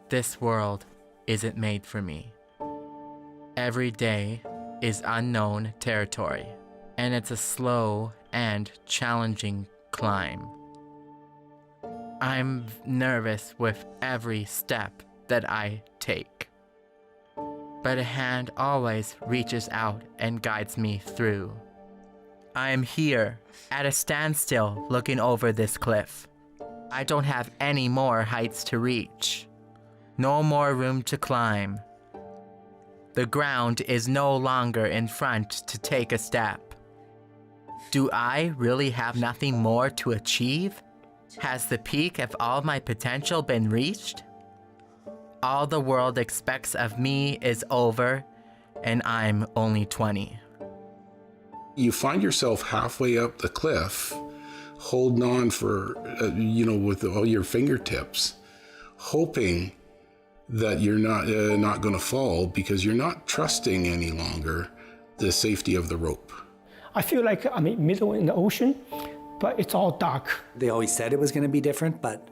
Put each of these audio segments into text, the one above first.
This world isn't made for me. Every day is unknown territory, and it's a slow and challenging climb. I'm nervous with every step that I take, but a hand always reaches out and guides me through. I am here at a standstill looking over this cliff. I don't have any more heights to reach, no more room to climb. The ground is no longer in front to take a step. Do I really have nothing more to achieve? Has the peak of all my potential been reached? All the world expects of me is over, and I'm only 20. You find yourself halfway up the cliff, holding on for, with all your fingertips, hoping that you're not going to fall because you're not trusting any longer the safety of the rope. I feel like I'm in the middle in the ocean, but it's all dark. They always said it was going to be different, but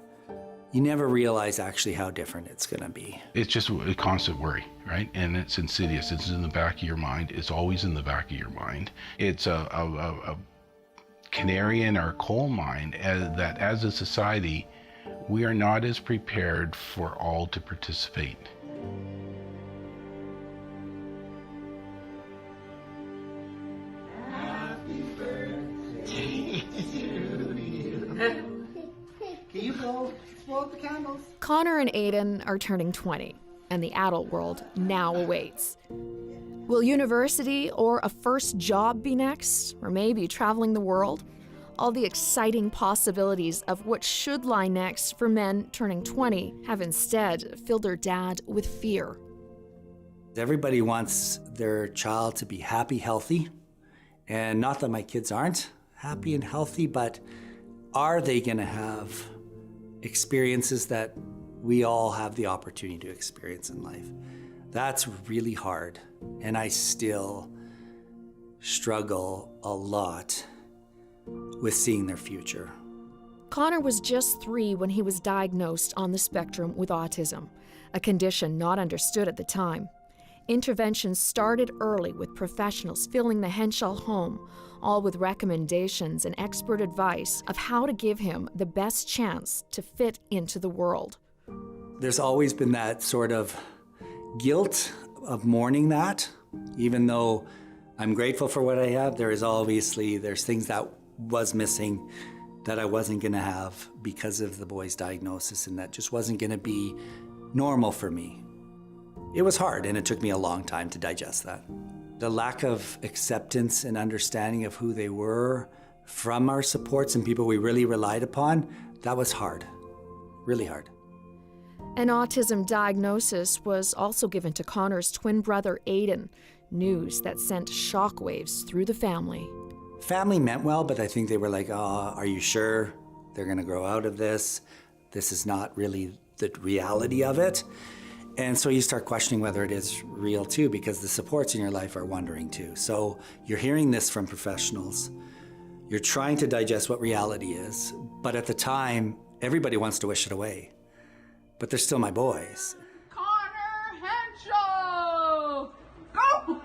you never realize actually how different it's going to be. It's just a constant worry, right? And it's insidious. It's in the back of your mind. It's always in the back of your mind. It's a canary in our coal mine that as a society, we are not as prepared for all to participate. Can you blow out the candles? Connor and Aiden are turning 20, and the adult world now awaits. Will university or a first job be next, or maybe traveling the world? All the exciting possibilities of what should lie next for men turning 20 have instead filled their dad with fear. Everybody wants their child to be happy, healthy, and not that my kids aren't happy and healthy, but are they going to have experiences that we all have the opportunity to experience in life? That's really hard, and I still struggle a lot with seeing their future. Connor was just 3 when he was diagnosed on the spectrum with autism, a condition not understood at the time. Interventions started early with professionals filling the Henshaw home, all with recommendations and expert advice of how to give him the best chance to fit into the world. There's always been that sort of guilt of mourning that, even though I'm grateful for what I have, there's things that was missing that I wasn't gonna have because of the boy's diagnosis, and that just wasn't gonna be normal for me. It was hard, and it took me a long time to digest that. The lack of acceptance and understanding of who they were from our supports and people we really relied upon, that was hard, really hard. An autism diagnosis was also given to Connor's twin brother, Aiden, news that sent shockwaves through the family. Family meant well, but I think they were like, oh, are you sure they're gonna grow out of this? This is not really the reality of it. And so you start questioning whether it is real too, because the supports in your life are wondering too. So you're hearing this from professionals. You're trying to digest what reality is, but at the time, everybody wants to wish it away. But they're still my boys. Connor Henshaw! Go!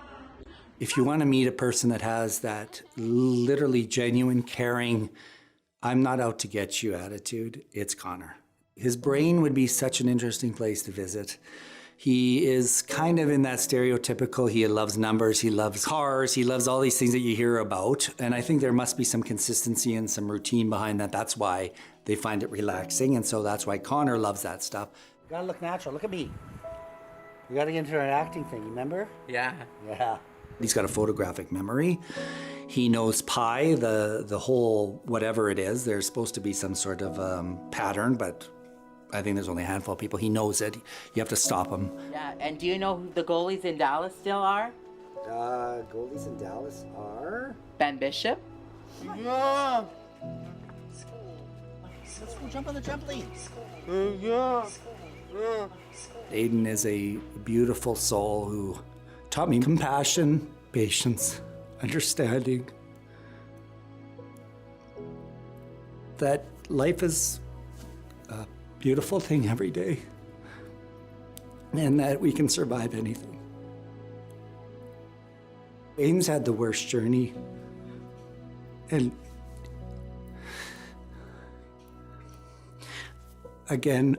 If you want to meet a person that has that literally genuine, caring, I'm not out to get you attitude, it's Connor. His brain would be such an interesting place to visit. He is kind of in that stereotypical, he loves numbers, he loves cars, he loves all these things that you hear about. And I think there must be some consistency and some routine behind that. That's why they find it relaxing. And so that's why Connor loves that stuff. You gotta look natural, look at me. You gotta get into an acting thing, remember? Yeah. Yeah. He's got a photographic memory. He knows pi, the whole whatever it is. There's supposed to be some sort of pattern, but I think there's only a handful of people. He knows it. You have to stop him. Yeah, and do you know who the goalies in Dallas still are? Goalies in Dallas are? Ben Bishop? Yeah. Let's go jump on the trampoline. Yeah. Aiden is a beautiful soul who taught me compassion, patience, understanding. That life is a beautiful thing every day. and that we can survive anything. Aiden's had the worst journey, and again,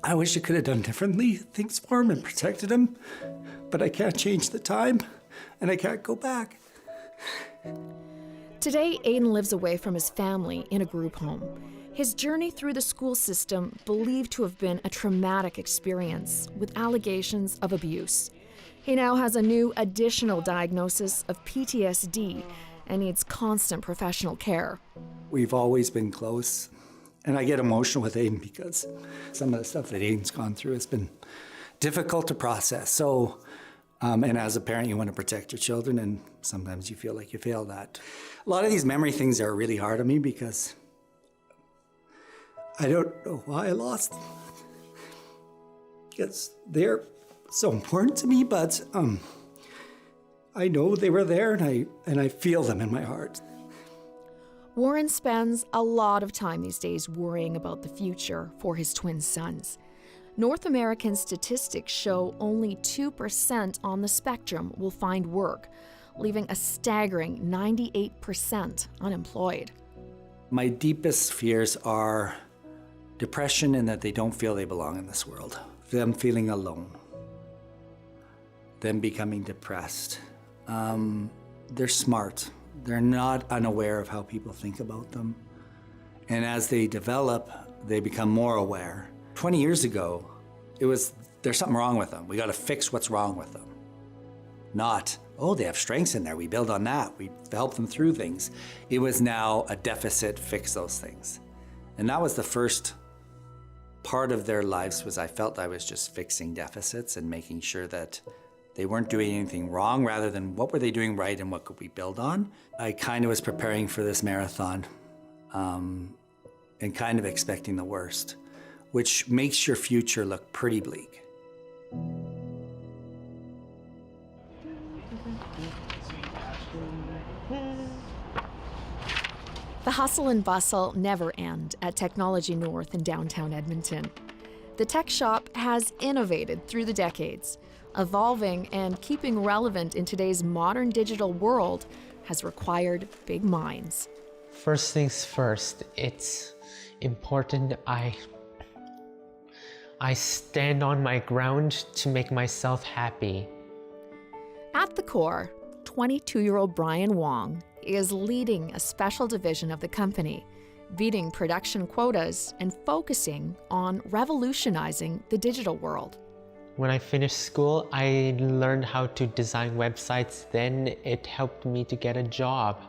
I wish I could have done differently things for him and protected him, but I can't change the time, and I can't go back. Today, Aiden lives away from his family in a group home. His journey through the school system believed to have been a traumatic experience with allegations of abuse. He now has a new additional diagnosis of PTSD and needs constant professional care. We've always been close, and I get emotional with Aiden because some of the stuff that Aiden's gone through has been difficult to process. So, and as a parent, you want to protect your children, and sometimes you feel like you fail that. A lot of these memory things are really hard on me because I don't know why I lost them. Because they're so important to me, but I know they were there, and I feel them in my heart. Warren spends a lot of time these days worrying about the future for his twin sons. North American statistics show only 2% on the spectrum will find work, leaving a staggering 98% unemployed. My deepest fears are depression and that they don't feel they belong in this world. Them feeling alone. Them becoming depressed. They're smart. They're not unaware of how people think about them. And as they develop, they become more aware. 20 years ago, there's something wrong with them. We got to fix what's wrong with them. Not, oh, they have strengths in there. We build on that. We help them through things. It was now a deficit, fix those things. And that was the first part of their lives was I felt I was just fixing deficits and making sure that they weren't doing anything wrong rather than what were they doing right and what could we build on. I kind of was preparing for this marathon and kind of expecting the worst, which makes your future look pretty bleak. The hustle and bustle never end at Technology North in downtown Edmonton. The tech shop has innovated through the decades. Evolving and keeping relevant in today's modern digital world has required big minds. First things first, it's important I stand on my ground to make myself happy. At the core, 22-year-old Brian Wong is leading a special division of the company, beating production quotas and focusing on revolutionizing the digital world. When I finished school, I learned how to design websites. Then it helped me to get a job.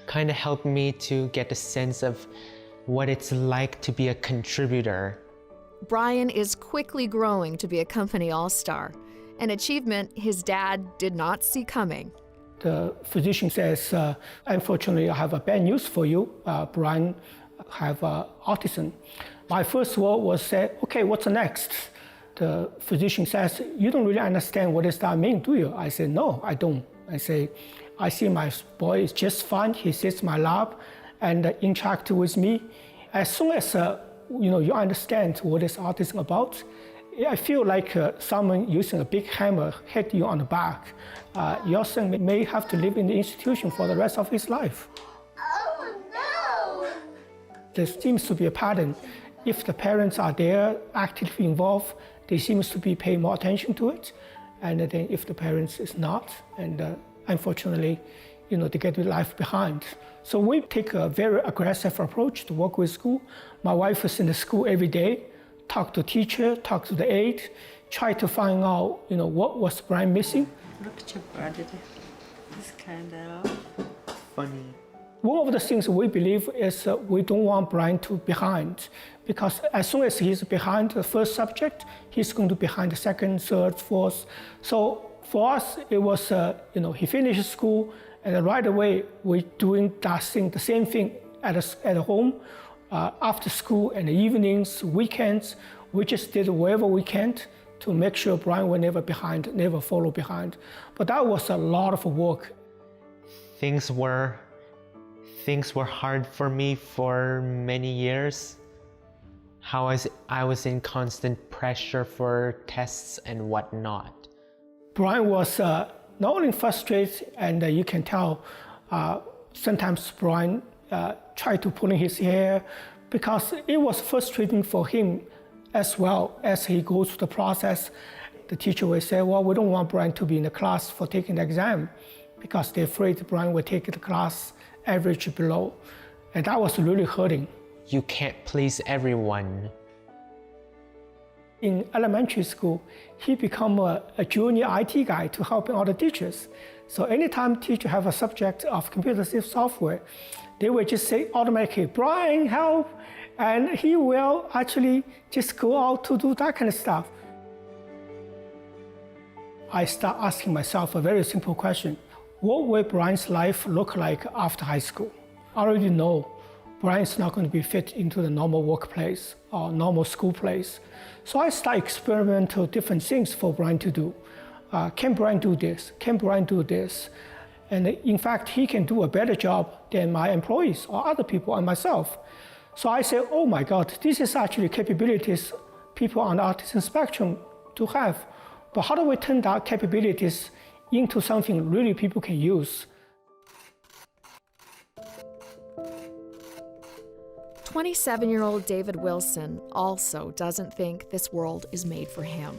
Kind of helped me to get a sense of what it's like to be a contributor. Brian is quickly growing to be a company all-star, an achievement his dad did not see coming. The physician says, unfortunately, I have a bad news for you. Brian have autism. My first word was say, okay, what's next? The physician says, you don't really understand what does that mean, do you? I said, no, I don't. I say, I see my boy is just fine. He sits in my lap and interacts with me. As soon as you understand what is autism about, I feel like someone using a big hammer hit you on the back. Your son may have to live in the institution for the rest of his life. Oh, no! There seems to be a pattern. If the parents are there, actively involved, they seem to be paying more attention to it. And then if the parents is not, and unfortunately, they get life behind. So we take a very aggressive approach to work with school. My wife is in the school every day, talk to teacher, talk to the aide, try to find out, what was Brian missing. Look at your brother. He's kind of Funny. One of the things we believe is we don't want Brian to be behind, because as soon as he's behind the first subject, he's going to be behind the second, third, fourth. So for us, it was, he finished school, and then right away we're doing that thing, the same thing at home, after school and the evenings, weekends. We just did whatever we can to make sure Brian was never behind, never follow behind. But that was a lot of work. Things were hard for me for many years. how I was in constant pressure for tests and whatnot. Brian was not only frustrated, and you can tell sometimes Brian tried to pull in his hair because it was frustrating for him as well as he goes through the process. The teacher will say, well, we don't want Brian to be in the class for taking the exam because they're afraid Brian will take the class average below. And that was really hurting. You can't please everyone. In elementary school, he became a junior IT guy to help all the teachers. So anytime teacher have a subject of computer-assisted software, they will just say automatically, Brian, help! And he will actually just go out to do that kind of stuff. I start asking myself a very simple question. What will Brian's life look like after high school? I already know Brian's not going to be fit into the normal workplace or normal school place. So I start experimenting different things for Brian to do. Can Brian do this? Can Brian do this? And in fact, he can do a better job than my employees or other people and myself. So I say, oh my God, this is actually capabilities people on the autism spectrum to have. But how do we turn that capabilities into something really people can use? 27-year-old David Wilson also doesn't think this world is made for him.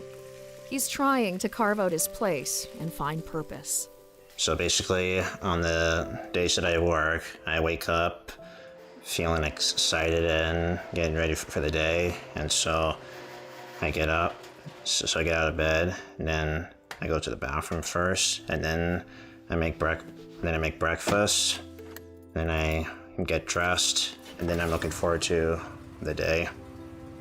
He's trying to carve out his place and find purpose. So basically, on the days that I work, I wake up feeling excited and getting ready for the day. And so I get up, so I get out of bed, and then I go to the bathroom first, and then I make breakfast, then I get dressed, and then I'm looking forward to the day.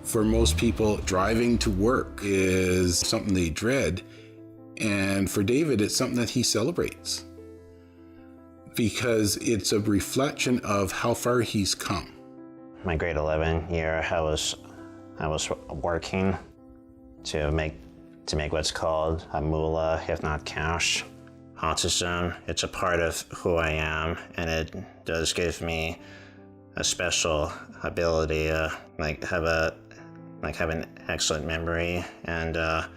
For most people, driving to work is something they dread. And for David, it's something that he celebrates because it's a reflection of how far he's come. My grade 11 year, I was working to make what's called a moolah, if not cash. Autism, it's a part of who I am, and it does give me a special ability, have an excellent memory and a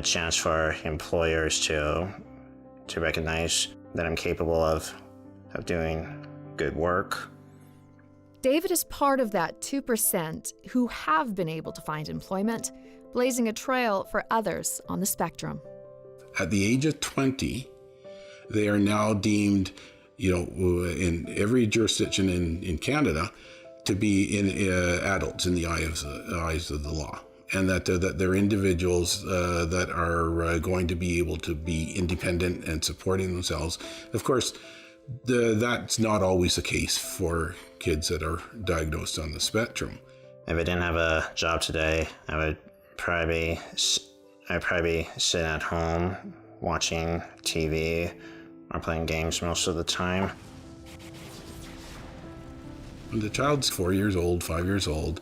chance for employers to recognize that I'm capable of doing good work. David is part of that 2% who have been able to find employment, blazing a trail for others on the spectrum. At the age of 20, they are now deemed, in every jurisdiction in Canada, to be adults in the eyes of the law, and that they're individuals that are going to be able to be independent and supporting themselves. Of course, that's not always the case for kids that are diagnosed on the spectrum. If I didn't have a job today, I'd probably sit at home watching TV or playing games most of the time. When the child's 4 years old, 5 years old,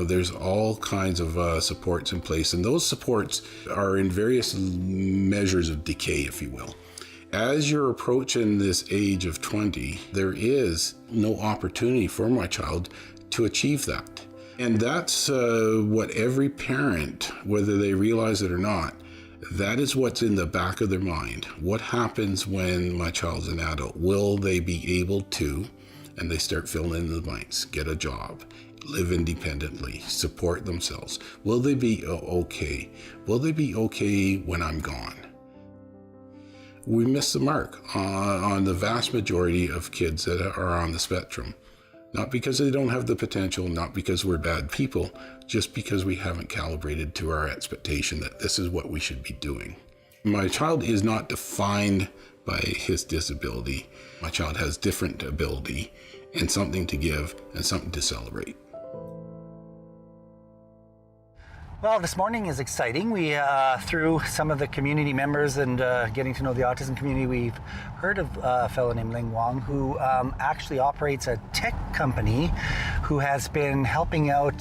there's all kinds of supports in place, and those supports are in various measures of decay, if you will. As you're approaching this age of 20, there is no opportunity for my child to achieve that. And that's what every parent, whether they realize it or not, that is what's in the back of their mind. What happens when my child's an adult? Will they be able to, and they start filling in the blanks, get a job, live independently, support themselves? Will they be okay? Will they be okay when I'm gone? We miss the mark on the vast majority of kids that are on the spectrum. Not because they don't have the potential, not because we're bad people, just because we haven't calibrated to our expectation that this is what we should be doing. My child is not defined by his disability. My child has different ability and something to give and something to celebrate. Well, this morning is exciting. We, through some of the community members and getting to know the autism community, we've heard of a fellow named Ling Wong who actually operates a tech company who has been helping out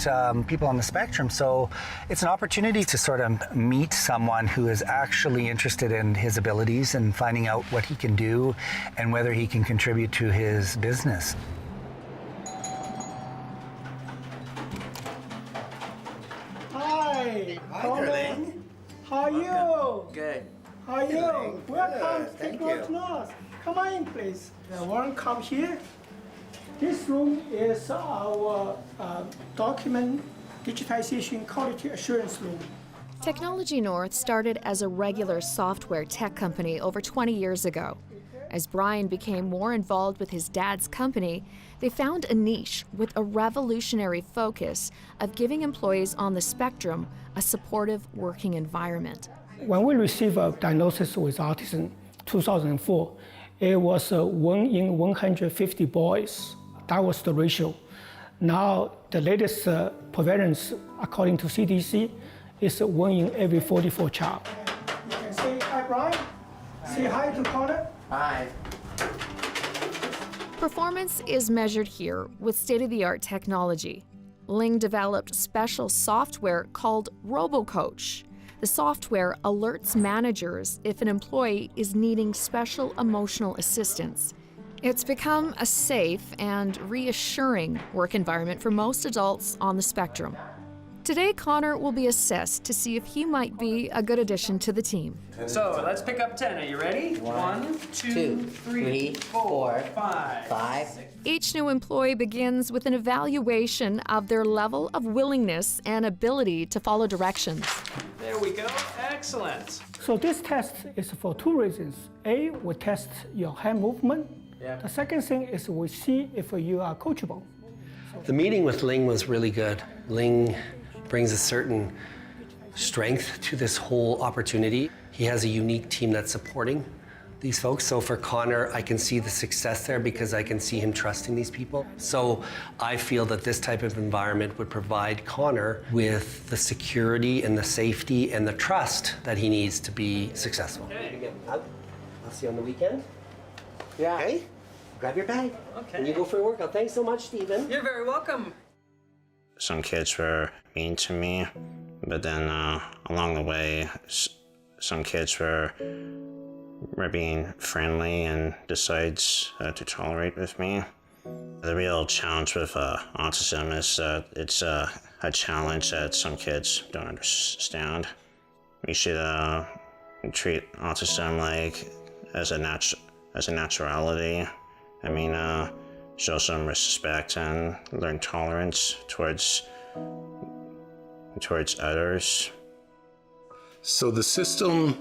people on the spectrum. So it's an opportunity to sort of meet someone who is actually interested in his abilities and finding out what he can do and whether he can contribute to his business. Thank you. Come on in, please. Warren, come here. This room is our document digitization quality assurance room. Technology North started as a regular software tech company over 20 years ago. As Brian became more involved with his dad's company, they found a niche with a revolutionary focus of giving employees on the spectrum a supportive working environment. When we received a diagnosis with autism, 2004, it was 1 in 150 boys. That was the ratio. Now, the latest prevalence, according to CDC, is 1 in every 44 child. You can say hi, Brian. Say hi to Connor. Hi. Performance is measured here with state-of-the-art technology. Ling developed special software called RoboCoach. The software alerts managers if an employee is needing special emotional assistance. It's become a safe and reassuring work environment for most adults on the spectrum. Today, Connor will be assessed to see if he might be a good addition to the team. So let's pick up 10. Are you ready? 1, 2, 3, 4, 5. Each new employee begins with an evaluation of their level of willingness and ability to follow directions. There we go. Excellent. So this test is for 2 reasons. A, we test your hand movement. The second thing is we see if you are coachable. The meeting with Ling was really good. Ling brings a certain strength to this whole opportunity. He has a unique team that's supporting these folks. So for Connor, I can see the success there because I can see him trusting these people. So I feel that this type of environment would provide Connor with the security and the safety and the trust that he needs to be successful. Okay. I'll see you on the weekend. Yeah. Okay? Grab your bag. Okay. And you go for your workout. Thanks so much, Stephen. You're very welcome. Some kids were mean to me, but then along the way, some kids were being friendly and decides to tolerate with me. The real challenge with autism is it's a challenge that some kids don't understand. We should treat autism like as a naturality. I mean, show some respect and learn tolerance towards others. So the system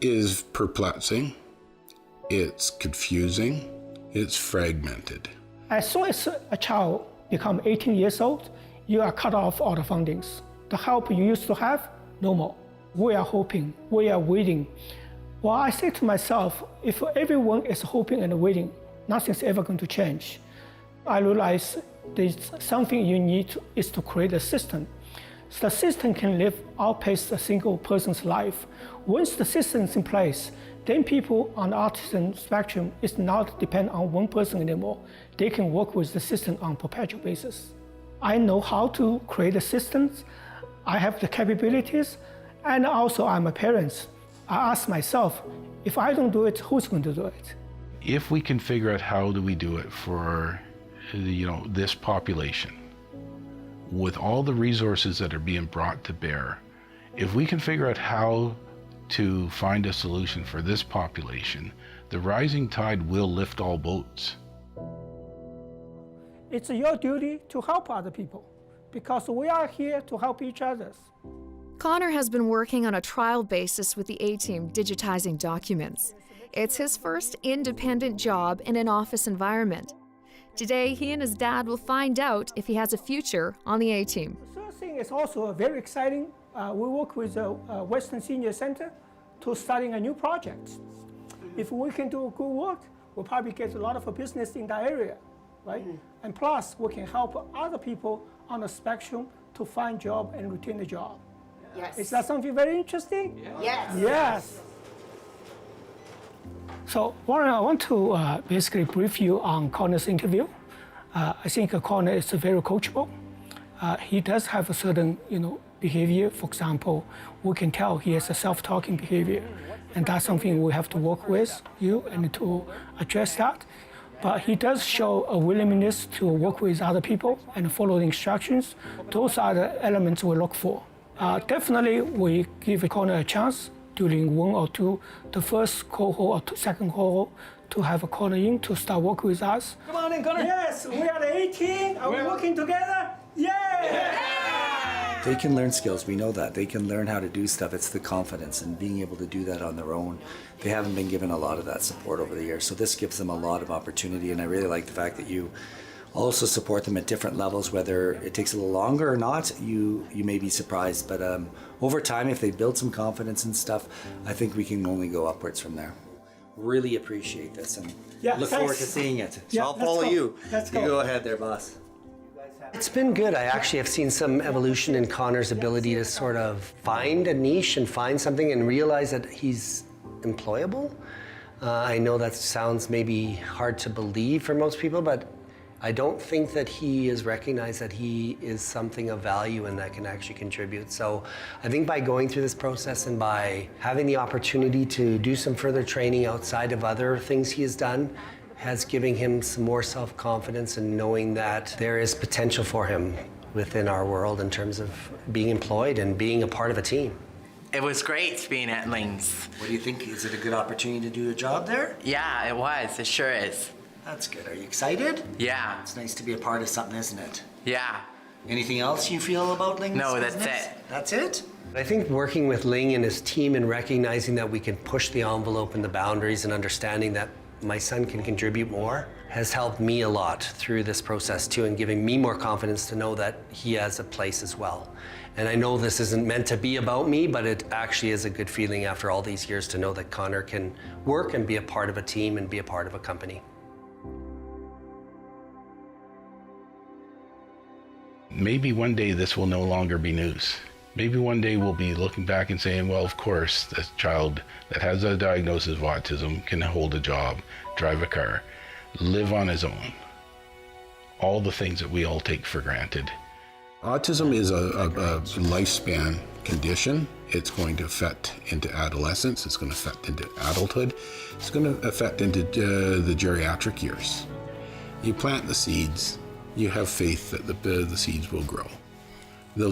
is perplexing, it's confusing, it's fragmented. As soon as a child becomes 18 years old, you are cut off all the fundings. The help you used to have, no more. We are hoping, we are waiting. Well, I say to myself, if everyone is hoping and waiting, nothing's ever going to change. I realize there's something you need is to create a system. So the system can outpace a single person's life. Once the system's in place, then people on the autism spectrum is not dependent on one person anymore. They can work with the system on a perpetual basis. I know how to create the systems. I have the capabilities, and also I'm a parent. I ask myself, if I don't do it, who's going to do it? If we can figure out how do we do it for, this population, with all the resources that are being brought to bear, if we can figure out how to find a solution for this population, the rising tide will lift all boats. It's your duty to help other people, because we are here to help each other. Connor has been working on a trial basis with the A-Team digitizing documents. It's his first independent job in an office environment. Today, he and his dad will find out if he has a future on the A-Team. The third thing is also very exciting. We work with Western Senior Center to starting a new project. If we can do good work, we'll probably get a lot of business in that area, right? And plus, we can help other people on the spectrum to find job and retain the job. Yes. Is that something very interesting? Yes. Yes. So, Warren, I want to basically brief you on Connor's interview. I think Connor is very coachable. He does have a certain, behavior. For example, we can tell he has a self-talking behavior, and that's something we have to work with you and to address that. But he does show a willingness to work with other people and follow the instructions. Those are the elements we look for. Definitely, we give Connor a chance during 1 or 2, the first cohort or second cohort, to have a call in to start working with us. Come on in, Connor. Yes, we are the 18. Are we working together? Yeah! They can learn skills, we know that. They can learn how to do stuff. It's the confidence and being able to do that on their own. They haven't been given a lot of that support over the years, so this gives them a lot of opportunity, and I really like the fact that you also support them at different levels, whether it takes a little longer or not, you may be surprised. But over time, if they build some confidence and stuff, I think we can only go upwards from there. Really appreciate this and look forward to seeing it. So I'll follow you. You go ahead there, boss. It's been good. I actually have seen some evolution in Connor's ability to sort of find a niche and find something and realize that he's employable. I know that sounds maybe hard to believe for most people, but I don't think that he has recognized that he is something of value and that can actually contribute. So I think by going through this process and by having the opportunity to do some further training outside of other things he has done, has given him some more self-confidence and knowing that there is potential for him within our world in terms of being employed and being a part of a team. It was great being at Lings. What do you think? Is it a good opportunity to do a job there? Yeah, it was. It sure is. That's good. Are you excited? Yeah. It's nice to be a part of something, isn't it? Yeah. Anything else you feel about Ling's No, that's business? it. That's it? I think working with Ling and his team and recognizing that we can push the envelope and the boundaries and understanding that my son can contribute more has helped me a lot through this process too, and giving me more confidence to know that he has a place as well. And I know this isn't meant to be about me, but it actually is a good feeling after all these years to know that Connor can work and be a part of a team and be a part of a company. Maybe one day this will no longer be news. Maybe one day we'll be looking back and saying, well, of course, this child that has a diagnosis of autism can hold a job, drive a car, live on his own. All the things that we all take for granted. Autism is a lifespan condition. It's going to affect into adolescence. It's going to affect into adulthood. It's going to affect into the geriatric years. You plant the seeds. You have faith that the seeds will grow. They'll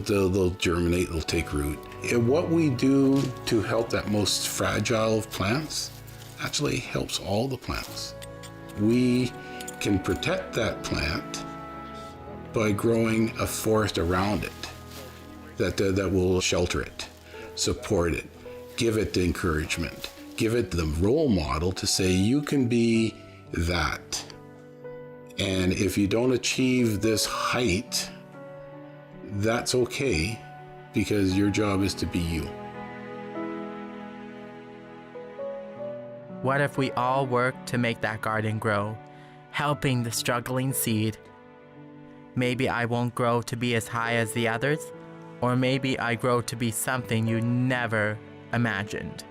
germinate, they'll take root. And what we do to help that most fragile of plants actually helps all the plants. We can protect that plant by growing a forest around it that will shelter it, support it, give it the encouragement, give it the role model to say you can be that. And if you don't achieve this height, that's okay, because your job is to be you. What if we all work to make that garden grow, helping the struggling seed? Maybe I won't grow to be as high as the others, or maybe I grow to be something you never imagined.